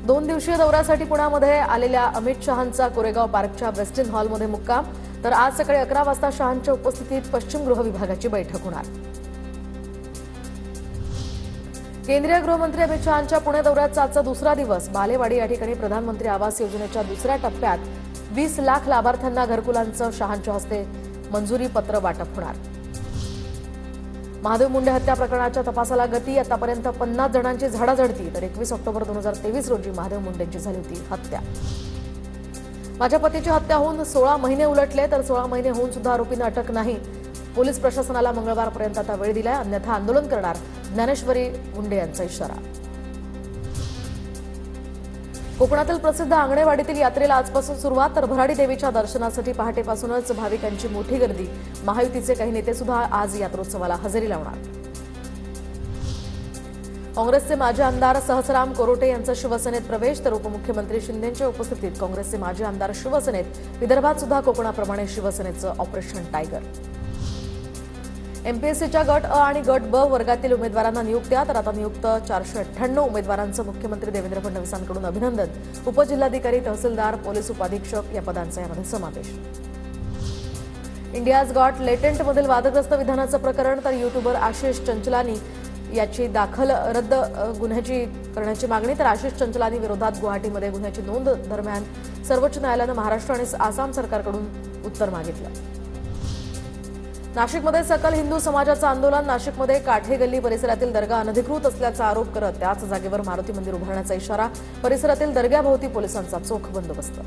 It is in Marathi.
2 दिवसीय दौऱ्यासाठी पुण्यामध्ये आलेल्या अमित शहांचा कोरेगाव पार्कच्या वेस्टर्न हॉलमध्ये मुक्काम। तर आज सकाळी 11 वाजता शहांच्या उपस्थितीत पश्चिम गृह विभागाची बैठक होणार। केंद्रीय गृहमंत्री अमित शहांच्या पुणे दौऱ्याचा आजचा दुसरा दिवस। बालेवाडी या ठिकाणी प्रधानमंत्री आवास योजनेच्या दुसऱ्या टप्प्यात 20 लाख लाभार्थ्यांना घरकुलांचं शहांच्या हस्ते मंजुरी पत्र वाटप होणार। महादेव मुंडे हत्या प्रकरणाच्या तपासाला गती। आतापर्यंत 50 जणांची झाडाझडती। तर 21 ऑक्टोबर 2023 रोजी महादेव मुंडेंची झाली होती हत्या। माझ्या पतीची हत्या होऊन 16 महिने उलटले, तर 16 महिने होऊन सुद्धा आरोपींना अटक नाही। पोलीस प्रशासनाला मंगळवारपर्यंत आता वेळ दिलाय, अन्यथा आंदोलन करणार, ज्ञानेश्वरी मुंडे यांचा इशारा। कोकणातील प्रसिद्ध आंगणेवाडीतील यात्रेला आजपासून सुरुवात। तर भराडी देवीच्या दर्शनासाठी पहाटेपासूनच भाविकांची मोठी गर्दी। महायुतीचे काही नेते सुद्धा आज यात्रोत्सवाला हजेरी लावणार। काँग्रेसचे माजी आमदार सहस्राम कोरोटे यांचा शिवसेनेत प्रवेश। तर उपमुख्यमंत्री शिंदेंच्या उपस्थितीत काँग्रेसचे माजी आमदार शिवसेनेत। विदर्भात सुद्धा कोकणाप्रमाणे शिवसेनेचं ऑपरेशन टायगर। एमपीएससीच्या गट अ आणि गट ब वर्गातील उमेदवारांना नियुक्त्या। तर आता नियुक्त 498 उमेदवारांचं मुख्यमंत्री देवेंद्र फडणवीसांकडून अभिनंदन। उपजिल्हाधिकारी, तहसीलदार, पोलीस उपाधीक्षक या पदांचा यामध्ये समावेश। इंडियाज गॉट लेटेंटमधील वादग्रस्त विधानाचं प्रकरण। तर युट्यूबर आशिष चंचलानी याची दाखल रद्द गुन्ह्याची करण्याची मागणी। तर आशिष चंचलानी विरोधात गुवाहाटीमध्ये गुन्ह्याची नोंद दरम्यान सर्वोच्च न्यायालयानं महाराष्ट्र आणि आसाम सरकारकडून उत्तर मागितलं। नाशिकमध्ये सकल हिंदू समाजाचं आंदोलन। नाशिकमध्ये काठे गल्ली परिसरातील दर्गा अनधिकृत असल्याचा आरोप करत त्याच जागेवर मारुती मंदिर उभारण्याचा इशारा। परिसरातील दर्ग्याभोवती पोलिसांचा चोख बंदोबस्त।